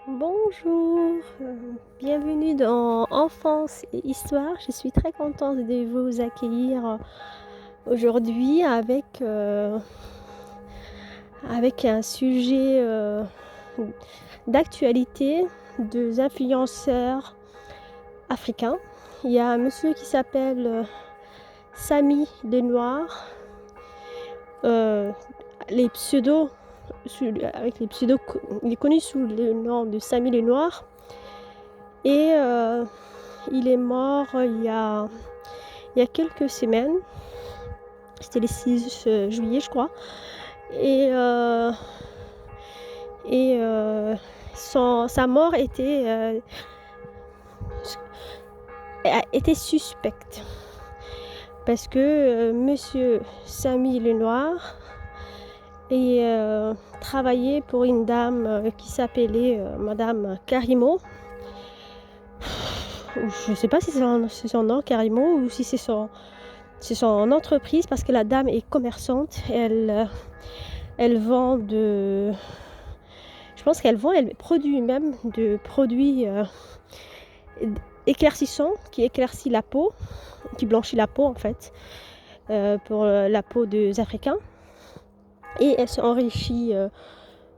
Bonjour, bienvenue dans Enfance et Histoire. Je suis très contente de vous accueillir aujourd'hui avec un sujet d'actualité des influenceurs africains. Il y a un monsieur qui s'appelle Samy Lenoir. Les pseudos, avec les pseudos, il est connu sous le nom de Samy Lenoir. Et il est mort il y a quelques semaines. C'était le 6 juillet, je crois. Et sa mort était suspecte. Parce que monsieur Samy Lenoir travaillait pour une dame qui s'appelait Madame Karimo. Je ne sais pas si c'est son nom Karimo ou si c'est son entreprise, parce que la dame est commerçante. Elle vend je pense qu'elle produit même de produits éclaircissants qui éclaircit la peau, qui blanchit la peau en fait, pour la peau des Africains. Et elle s'enrichit,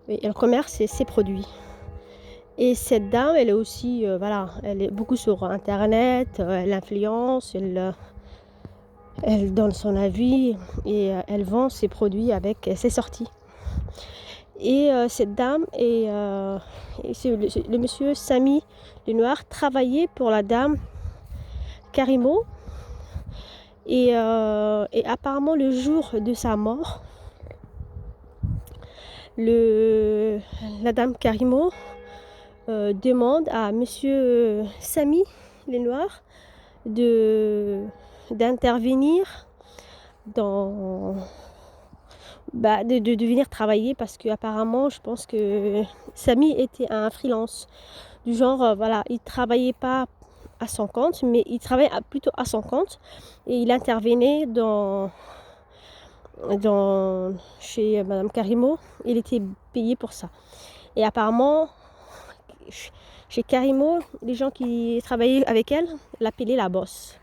elle commerce ses produits. Et cette dame, elle est aussi, elle est beaucoup sur Internet, elle influence, elle donne son avis et elle vend ses produits avec ses sorties. Et cette dame le monsieur Samy Lenoir travaillait pour la dame Karimo. Et apparemment, le jour de sa mort, la dame Karimo demande à monsieur Samy Lenoir d'intervenir de venir travailler, parce que apparemment, je pense que Samy était un freelance du genre, il travaillait pas à son compte, mais il travaillait plutôt à son compte, et il intervenait chez Madame Karimo. Il était payé pour ça. Et apparemment, chez Karimo, les gens qui travaillaient avec elle l'appelaient la boss.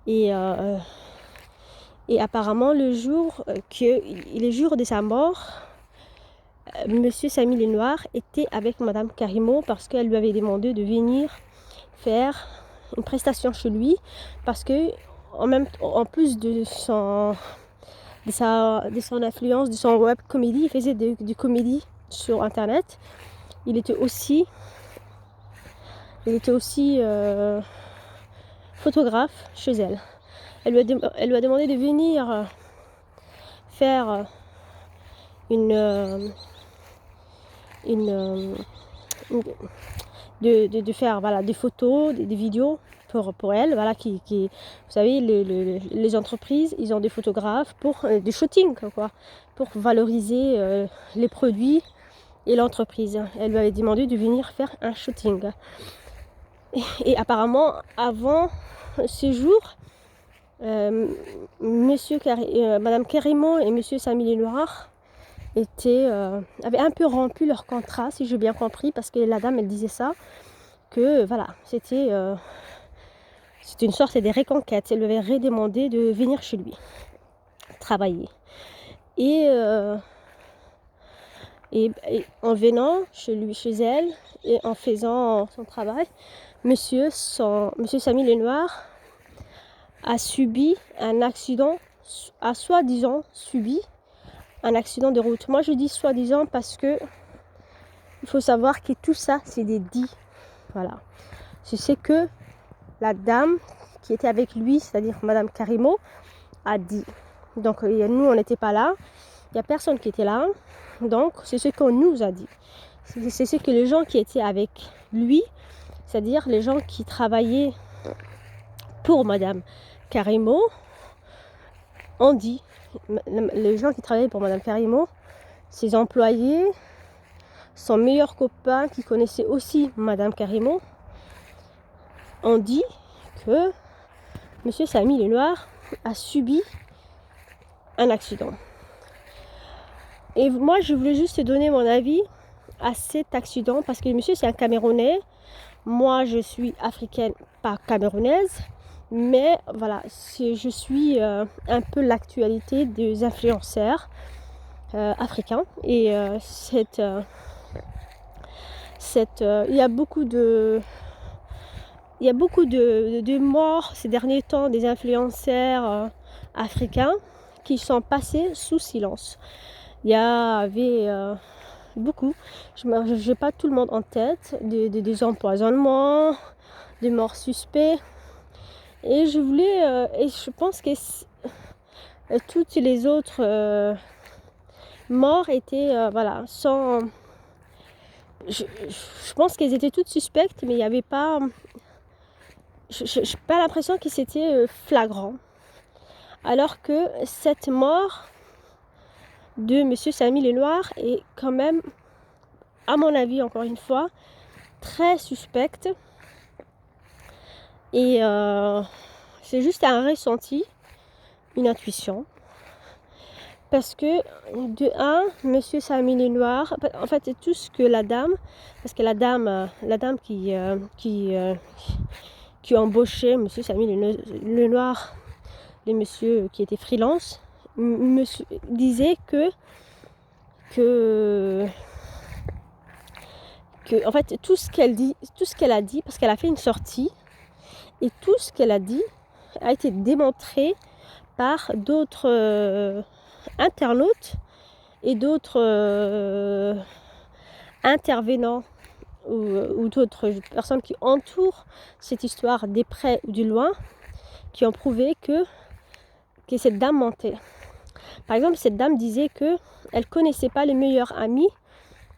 Et apparemment, le jour de sa mort, monsieur Samy Lenoir était avec Madame Karimo, parce qu'elle lui avait demandé de venir faire une prestation chez lui, parce que en plus de son influence, de son web comédie, il faisait du comédie sur Internet. Il était aussi photographe chez elle. Elle lui a demandé de venir faire de faire des photos, des vidéos pour elle, vous savez, les entreprises, ils ont des photographes pour des shootings, quoi, pour valoriser les produits et l'entreprise. Elle lui avait demandé de venir faire un shooting. Et apparemment, avant ce jour, Madame Karimo et monsieur Samy Lenoir avaient un peu rompu leur contrat, si j'ai bien compris, parce que la dame, elle disait ça, que c'était une sorte de reconquête. Elle lui avait redemandé de venir chez lui travailler. Et en venant chez elle et en faisant son travail, monsieur Samy Lenoir a subi un accident, soi-disant subi un accident de route. Moi, je dis soi-disant parce que il faut savoir que tout ça, c'est des dits. Voilà. Je sais que la dame qui était avec lui, c'est-à-dire Madame Karimo, a dit. Donc, nous, on n'était pas là. Il n'y a personne qui était là. Donc, c'est ce qu'on nous a dit. C'est ce que les gens qui étaient avec lui, c'est-à-dire les gens qui travaillaient pour Madame Karimo, ont dit. Les gens qui travaillaient pour Madame Karimo, ses employés, son meilleur copain qui connaissait aussi Madame Karimo, ont dit que monsieur Samy Lenoir a subi un accident. Et moi, je voulais juste te donner mon avis à cet accident parce que le monsieur c'est un Camerounais. Moi je suis africaine, pas camerounaise. Mais voilà, je suis un peu l'actualité des influenceurs africains. Et il y a beaucoup de morts ces derniers temps des influenceurs africains qui sont passés sous silence. Il y avait beaucoup, je n'ai pas tout le monde en tête, des empoisonnements, des morts suspects. Et je voulais, et je pense que toutes les autres morts étaient, voilà, sans... Je pense qu'elles étaient toutes suspectes, mais il n'y avait pas... Je n'ai pas l'impression que c'était flagrant. Alors que cette mort de M. Samy Lenoir est quand même, à mon avis, encore une fois, très suspecte. Et c'est juste un ressenti, une intuition. Parce que, de un, M. Samy Lenoir, en fait, c'est tout ce que la dame, parce que la dame qui a embauché M. Samy Lenoir, le monsieur qui était freelance, disait que en fait tout ce qu'elle a dit, parce qu'elle a fait une sortie, et tout ce qu'elle a dit a été démontré par d'autres internautes et d'autres intervenants ou d'autres personnes qui entourent cette histoire des près ou du loin, qui ont prouvé que cette dame mentait. Par exemple, cette dame disait qu'elle ne connaissait pas le meilleur ami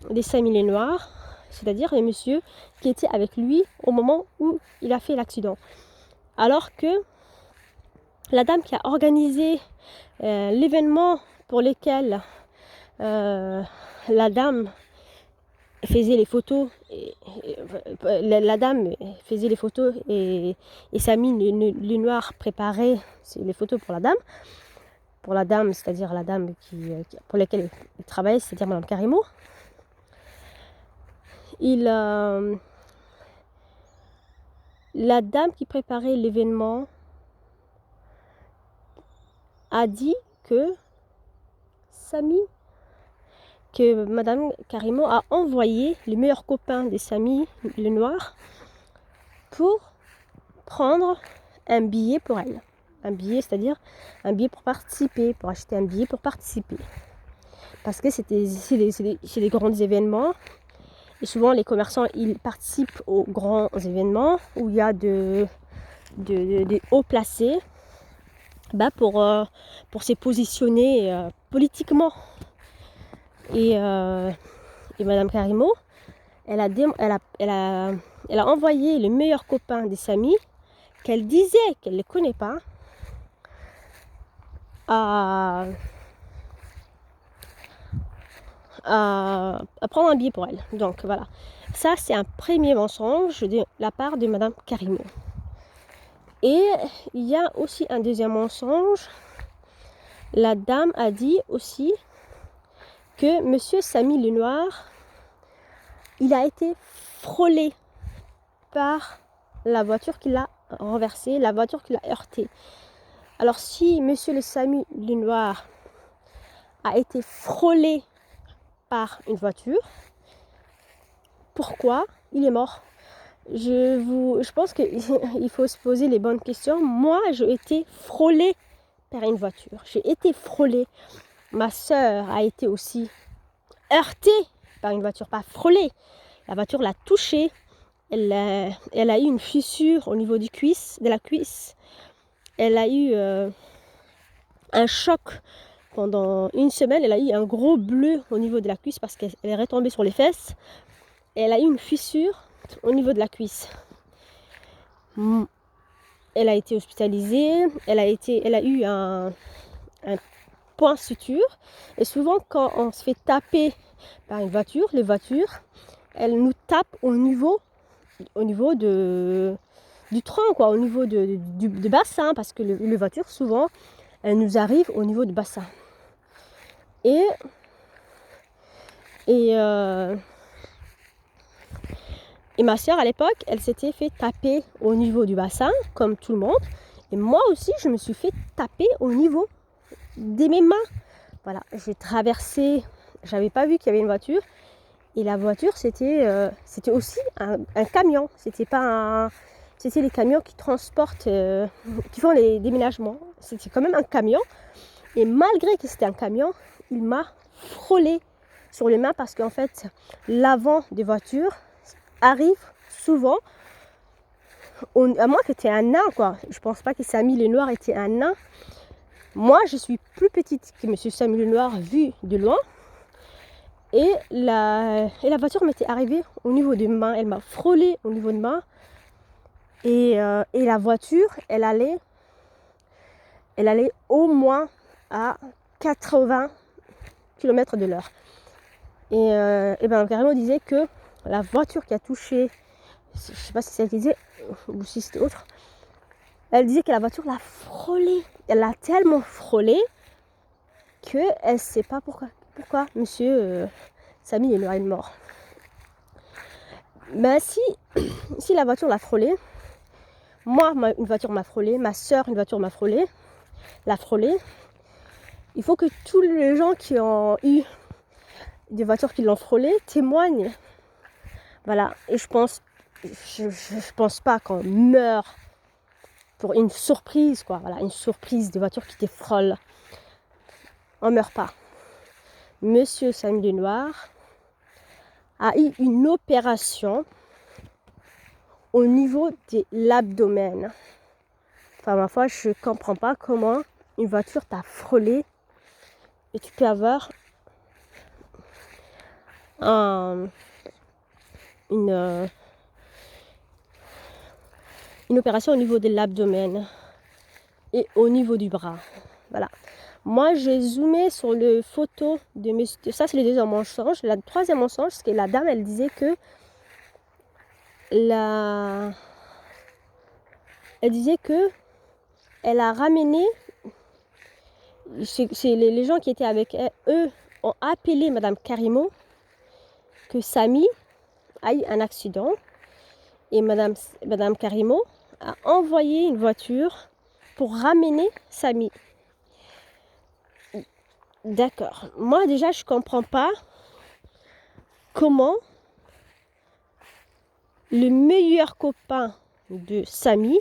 des Samy Lenoir, c'est-à-dire le monsieur qui était avec lui au moment où il a fait l'accident. Alors que la dame qui a organisé l'événement pour lequel la dame faisait les photos, la dame faisait les photos et Samy Lenoir préparait les photos pour la dame, c'est-à-dire la dame pour laquelle il travaillait, c'est-à-dire Madame Karimo. La dame qui préparait l'événement a dit que Madame Karimo a envoyé le meilleur copain de Samy Lenoir pour prendre un billet pour elle. Un billet, c'est-à-dire un billet pour participer, pour acheter un billet pour participer. Parce que c'est des grands événements. Et souvent, les commerçants, ils participent aux grands événements où il y a des hauts placés pour se positionner politiquement. Et Madame Karimo, elle a envoyé le meilleur copain de Samy, qu'elle disait qu'elle ne connaît pas, à prendre un billet pour elle. Donc voilà, ça c'est un premier mensonge de la part de Madame Karimo. Et il y a aussi un deuxième mensonge. La dame a dit aussi que Monsieur Samy Lenoir, il a été frôlé par la voiture qui l'a renversé, la voiture qui l'a heurté. Alors si Monsieur le Samy Lenoir a été frôlé par une voiture, pourquoi il est mort? Je pense qu'il faut se poser les bonnes questions. Moi, j'ai été frôlée par une voiture. J'ai été frôlée. Ma sœur a été aussi heurtée par une voiture, pas frôlée. La voiture l'a touchée. Elle a eu une fissure au niveau de la cuisse. Elle a eu un choc pendant une semaine. Elle a eu un gros bleu au niveau de la cuisse parce qu'elle est retombée sur les fesses. Et elle a eu une fissure au niveau de la cuisse. Elle a été hospitalisée. Elle a eu un point suture. Et souvent, quand on se fait taper par une voiture, les voitures, elles nous tapent au niveau du tronc, quoi, au niveau du bassin, parce que les voitures, souvent, elles nous arrivent au niveau du bassin. Et Et ma soeur, à l'époque, elle s'était fait taper au niveau du bassin, comme tout le monde. Et moi aussi, je me suis fait taper au niveau de mes mains. Voilà, j'ai traversé, j'avais pas vu qu'il y avait une voiture. Et la voiture, c'était aussi un camion. C'était pas un... C'était les camions qui transportent, qui font les déménagements. C'était quand même un camion. Et malgré que c'était un camion, il m'a frôlé sur les mains parce qu'en fait, l'avant des voitures arrive souvent, à moins que tu aies un nain, quoi. Je pense pas que Samy Lenoir était un nain. Moi, je suis plus petite que M. Samy Lenoir vu de loin. Et la voiture m'était arrivée au niveau des mains. Elle m'a frôlé au niveau de main. Et la voiture, elle allait au moins à 80 km de l'heure. Et ben carrément disait que la voiture qui a touché, je sais pas si c'est elle qui disait ou si c'était autre, elle disait que la voiture l'a frôlé. Elle l'a tellement frôlé qu'elle ne sait pas pourquoi monsieur Samy Lenoir est mort. Ben si la voiture l'a frôlé, moi une voiture m'a frôlé, ma soeur une voiture l'a frôlé, il faut que tous les gens qui ont eu des voitures qui l'ont frôlé témoignent. Voilà, et je pense pas qu'on meurt pour une surprise, quoi. Voilà, une surprise des voitures qui te frôlent. On meurt pas. Monsieur Samy Lenoir a eu une opération au niveau de l'abdomen. Enfin, ma foi, je comprends pas comment une voiture t'a frôlé et tu peux avoir une opération au niveau de l'abdomen et au niveau du bras. Voilà. Moi, j'ai zoomé sur le photo de monsieur. Ça, c'est le deuxième mensonge. Le troisième mensonge, c'est que la dame, elle disait que elle disait que elle a ramené. C'est les gens qui étaient avec elle, eux ont appelé Madame Karimo que Samy a eu un accident et Madame Karimo a envoyé une voiture pour ramener Samy. D'accord. Moi déjà je comprends pas comment le meilleur copain de Samy,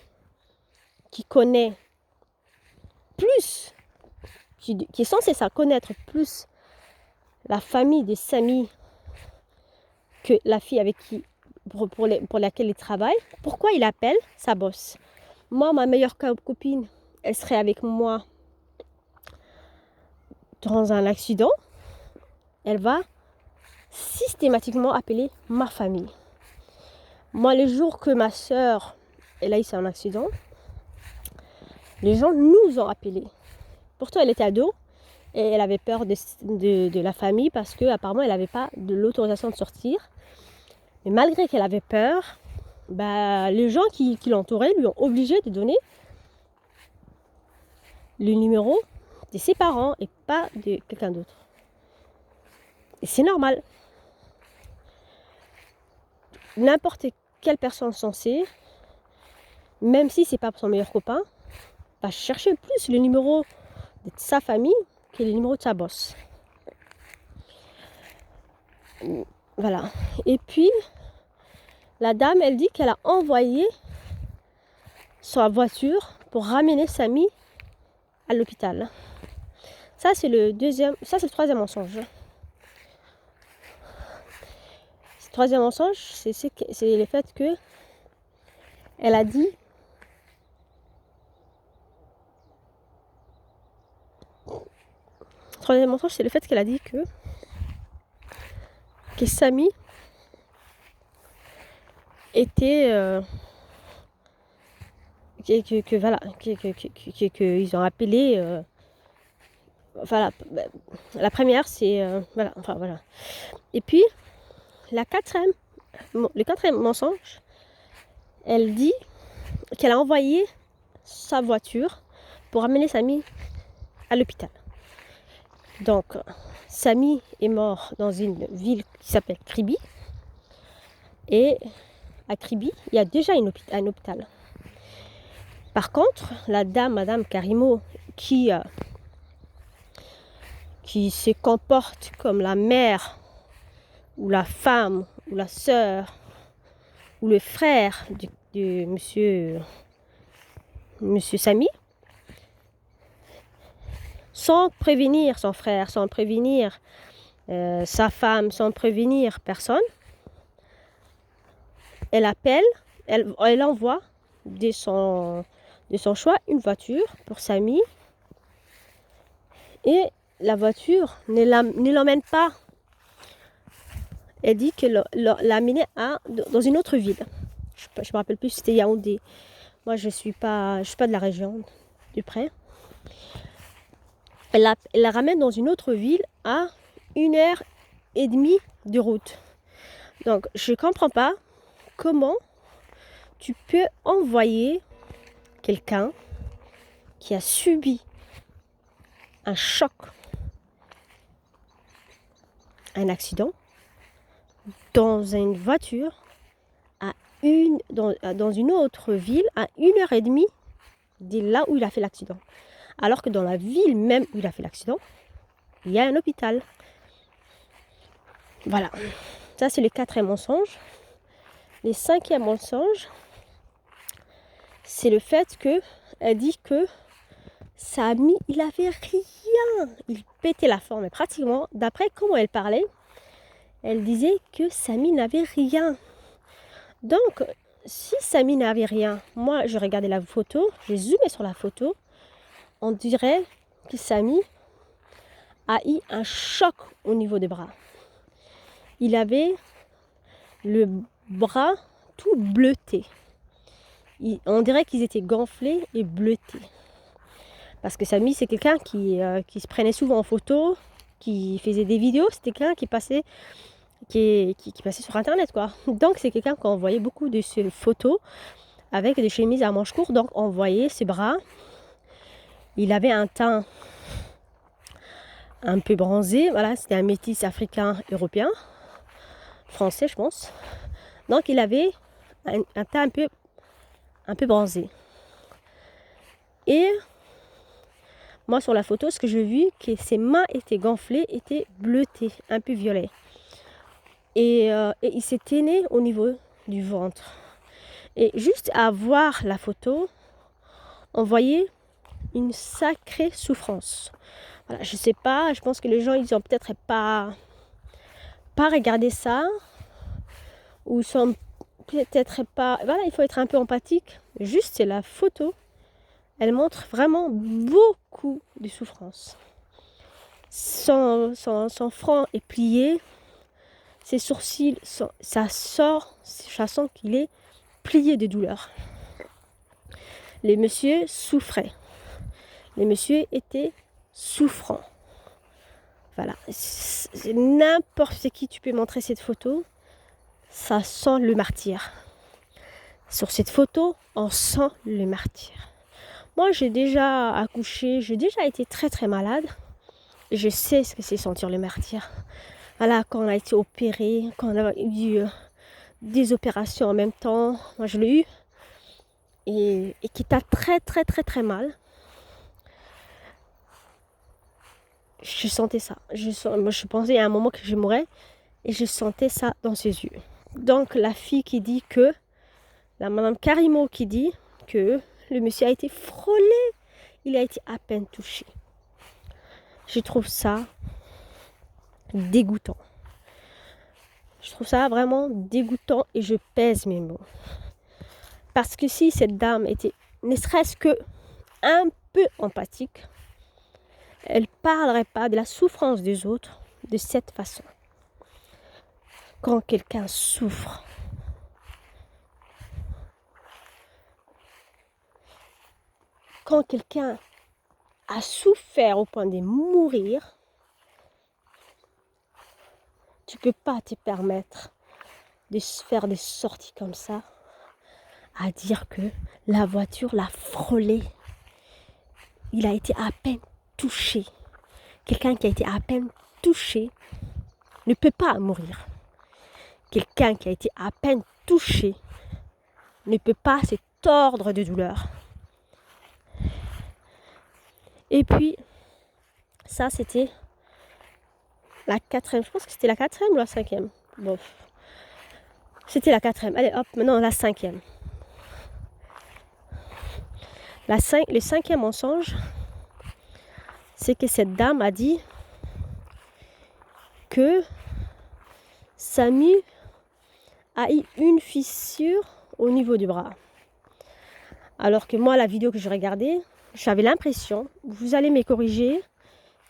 qui connaît plus, qui est censé connaître plus la famille de Samy que la fille avec qui pour laquelle il travaille, pourquoi il appelle sa boss? Moi, ma meilleure copine, elle serait avec moi dans un accident, elle va systématiquement appeler ma famille. Moi, le jour que ma soeur, elle a eu son accident, les gens nous ont appelés. Pourtant, elle était ado et elle avait peur de la famille parce qu'apparemment, elle n'avait pas de l'autorisation de sortir. Mais malgré qu'elle avait peur, les gens qui l'entouraient lui ont obligé de donner le numéro de ses parents et pas de quelqu'un d'autre. Et c'est normal. N'importe quelle personne censée, même si c'est pas son meilleur copain, va chercher plus le numéro de sa famille que le numéro de sa boss. Voilà. Et puis, la dame, elle dit qu'elle a envoyé sa voiture pour ramener Samy à l'hôpital. Ça, c'est le troisième mensonge. Le troisième mensonge, c'est le fait que elle a dit troisième mensonge, c'est le fait qu'elle a dit que Samy était qu'ils ont appelé voilà, la première c'est voilà. Et puis le quatrième mensonge, elle dit qu'elle a envoyé sa voiture pour amener Samy à l'hôpital. Donc Samy est mort dans une ville qui s'appelle Kribi et à Kribi, il y a déjà un hôpital. Par contre, la dame, Madame Karimo, qui se comporte comme la mère, ou la femme, ou la sœur, ou le frère de monsieur Samy, sans prévenir son frère, sans prévenir sa femme, sans prévenir personne, elle appelle, elle envoie de son choix une voiture pour Samy, et la voiture ne l'emmène pas. Elle dit qu'elle l'amenait dans une autre ville. Je ne me rappelle plus si c'était Yaoundé. Moi, je suis pas de la région du près. Elle la ramène dans une autre ville à 1h30 de route. Donc, je ne comprends pas comment tu peux envoyer quelqu'un qui a subi un choc, un accident, dans une voiture dans une autre ville à 1h30 de là où il a fait l'accident. Alors que dans la ville même où il a fait l'accident, il y a un hôpital. Voilà. Ça, c'est le 4e mensonge. Le 5e mensonge, c'est le fait qu'elle dit que Samy, il avait rien. Il pétait la forme. Et pratiquement, d'après comment elle parlait, elle disait que Samy n'avait rien. Donc, si Samy n'avait rien, moi, je regardais la photo, j'ai zoomé sur la photo, on dirait que Samy a eu un choc au niveau des bras. Il avait le bras tout bleuté. On dirait qu'ils étaient gonflés et bleutés. Parce que Samy, c'est quelqu'un qui se prenait souvent en photo, qui faisait des vidéos, c'était quelqu'un qui passait sur internet, quoi. Donc c'est quelqu'un qu'on voyait beaucoup de ces photos avec des chemises à manches courtes, donc on voyait ses bras. Il avait un teint un peu bronzé, voilà, c'était un métis africain européen, français je pense. Donc il avait un teint un peu bronzé. Et moi sur la photo, ce que j'ai vu, que ses mains étaient gonflées, étaient bleutées, un peu violet. Et il s'est tenu au niveau du ventre. Et juste à voir la photo, on voyait une sacrée souffrance. Voilà, je sais pas, je pense que les gens, ils ont peut-être pas regardé ça, ou ils sont peut-être pas... Voilà, il faut être un peu empathique. Juste, c'est la photo. Elle montre vraiment beaucoup de souffrance. Son front est plié, ses sourcils, ça sort, ça sent qu'il est plié de douleur. Les messieurs souffraient. Les messieurs étaient souffrants. Voilà. N'importe qui, tu peux montrer cette photo, ça sent le martyr. Sur cette photo, on sent le martyr. Moi, j'ai déjà accouché, j'ai déjà été très très malade. Et je sais ce que c'est sentir le martyr. Voilà, quand on a été opéré, quand on a eu des opérations en même temps. Moi, je l'ai eu. Et qui t'a très très très très mal. Je sentais ça. Moi, je pensais à un moment que je mourrais. Et je sentais ça dans ses yeux. Donc, la fille qui dit que... La Madame Karimo qui dit que le monsieur a été frôlé. Il a été à peine touché. Je trouve ça dégoûtant. Je trouve ça vraiment dégoûtant et je pèse mes mots. Parce que si cette dame était ne serait-ce que un peu empathique, elle ne parlerait pas de la souffrance des autres de cette façon. Quand quelqu'un souffre, quand quelqu'un a souffert au point de mourir, tu ne peux pas te permettre de faire des sorties comme ça, à dire que la voiture l'a frôlé. Il a été à peine touché. Quelqu'un qui a été à peine touché ne peut pas mourir. Quelqu'un qui a été à peine touché ne peut pas se tordre de douleur. Et puis, ça c'était la quatrième, je pense que c'était la quatrième ou la cinquième. Bon, c'était la quatrième. Allez hop, maintenant la cinquième. Le cinquième mensonge, c'est que cette dame a dit que Samy a eu une fissure au niveau du bras. Alors que moi, la vidéo que je regardais, j'avais l'impression, vous allez me corriger,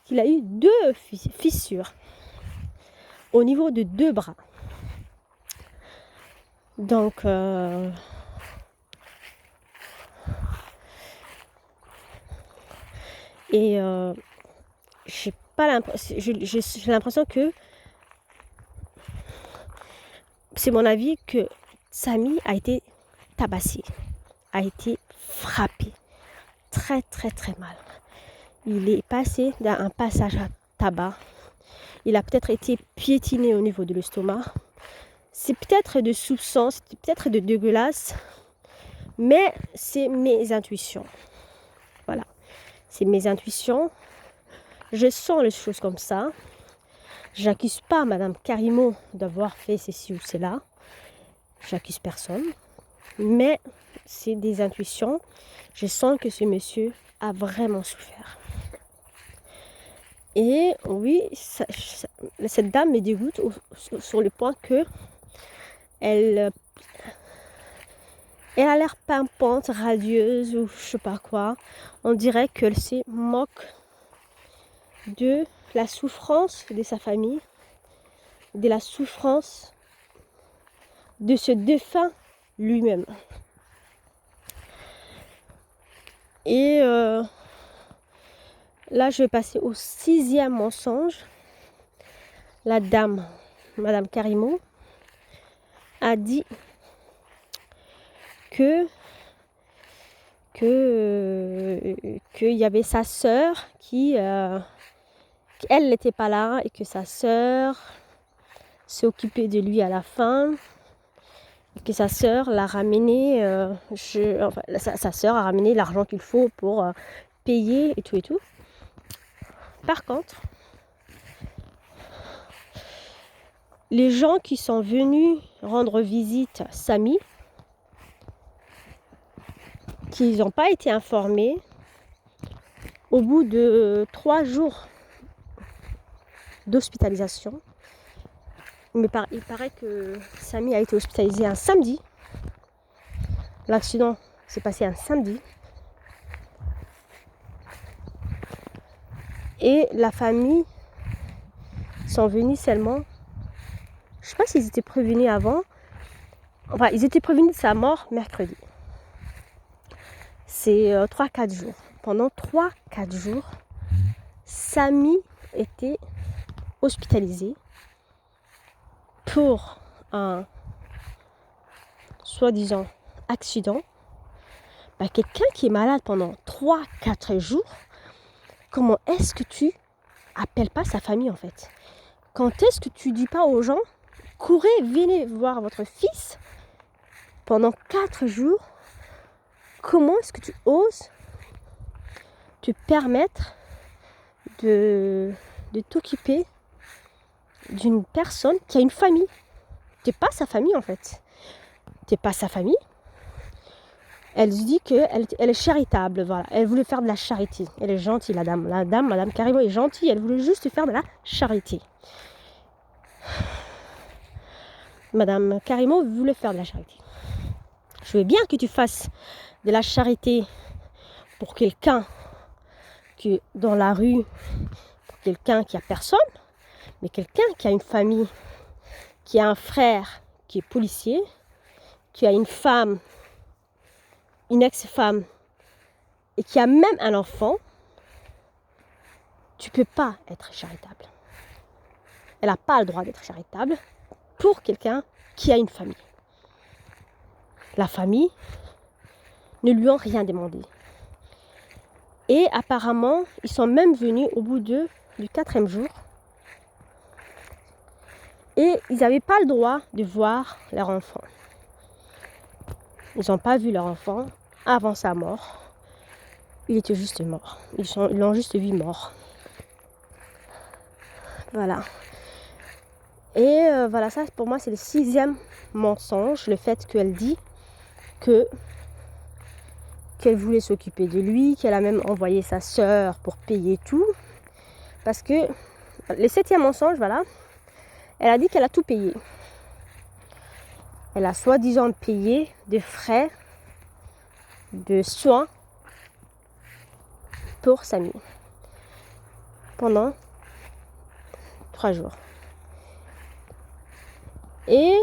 qu'il a eu 2 fissures au niveau de 2 bras. Donc, j'ai l'impression que c'est mon avis que Samy a été tabassé, a été frappé très très très mal. Il est passé dans un passage à tabac. Il a peut-être été piétiné au niveau de l'estomac. C'est peut-être de soupçons, c'est peut-être de dégueulasse, mais c'est mes intuitions. Voilà, c'est mes intuitions. Je sens les choses comme ça. J'accuse pas Madame Karimo d'avoir fait ceci ou cela. J'accuse personne. Mais c'est des intuitions. Je sens que ce monsieur a vraiment souffert. Et oui, cette dame me dégoûte sur le point que elle a l'air pimpante, radieuse ou je sais pas quoi. On dirait qu'elle se moque de la souffrance de sa famille, de la souffrance de ce défunt lui-même. Et là, je vais passer au 6e mensonge. La dame, Madame Karimo, a dit qu'il y avait sa sœur qui elle n'était pas là et que sa sœur s'est occupée de lui à la fin, et que sa sœur l'a ramené, sa sœur a ramené l'argent qu'il faut pour payer et tout et tout. Par contre, les gens qui sont venus rendre visite à Samy, qui n'ont pas été informés, au bout de 3 jours d'hospitalisation, il paraît que Samy a été hospitalisé un samedi. L'accident s'est passé un samedi. Et la famille sont venus seulement, je ne sais pas s'ils étaient prévenus avant, enfin ils étaient prévenus de sa mort mercredi. C'est 3-4 jours. Pendant 3-4 jours, Samy était hospitalisé pour un soi-disant accident. Quelqu'un qui est malade pendant 3-4 jours, comment est-ce que tu appelles pas sa famille en fait? Quand est-ce que tu dis pas aux gens, courez, venez voir votre fils pendant 4 jours? Comment est-ce que tu oses te permettre de t'occuper d'une personne qui a une famille? T'es pas sa famille en fait. T'es pas sa famille. Elle se dit qu'elle est charitable, voilà. Elle voulait faire de la charité. Elle est gentille, la dame. La dame, Madame Karimo est gentille. Elle voulait juste faire de la charité. Madame Karimo voulait faire de la charité. Je veux bien que tu fasses de la charité pour quelqu'un qui est dans la rue, pour quelqu'un qui a personne, mais quelqu'un qui a une famille, qui a un frère qui est policier, qui a une femme, une ex-femme, et qui a même un enfant, tu peux pas être charitable. Elle n'a pas le droit d'être charitable pour quelqu'un qui a une famille. La famille ne lui ont rien demandé. Et apparemment, ils sont même venus au bout du 4e jour. Et ils n'avaient pas le droit de voir leur enfant. Ils n'ont pas vu leur enfant avant sa mort. Il était juste mort. Ils l'ont juste vu mort. Voilà. Et voilà, ça pour moi c'est le 6e mensonge. Le fait qu'elle dit qu'elle voulait s'occuper de lui, qu'elle a même envoyé sa sœur pour payer tout. Parce que le 7e mensonge, voilà, elle a dit qu'elle a tout payé. Elle a soi-disant payé des frais de soins pour Samy pendant 3 jours. Et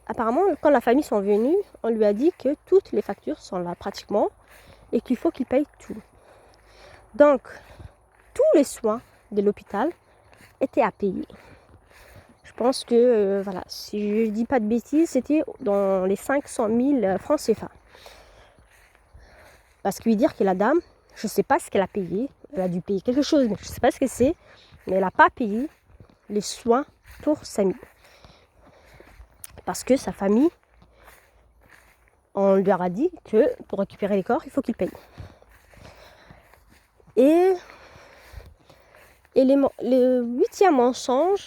apparemment, quand la famille sont venus, on lui a dit que toutes les factures sont là pratiquement et qu'il faut qu'il paye tout. Donc, tous les soins de l'hôpital étaient à payer. Je pense que, voilà, si je ne dis pas de bêtises, c'était dans les 500 000 francs CFA. Parce que lui dire que la dame, je ne sais pas ce qu'elle a payé, elle a dû payer quelque chose, mais je ne sais pas ce que c'est, mais elle n'a pas payé les soins pour Samy. Parce que sa famille, on leur a dit que pour récupérer les corps, il faut qu'ils payent. Et le 8e mensonge,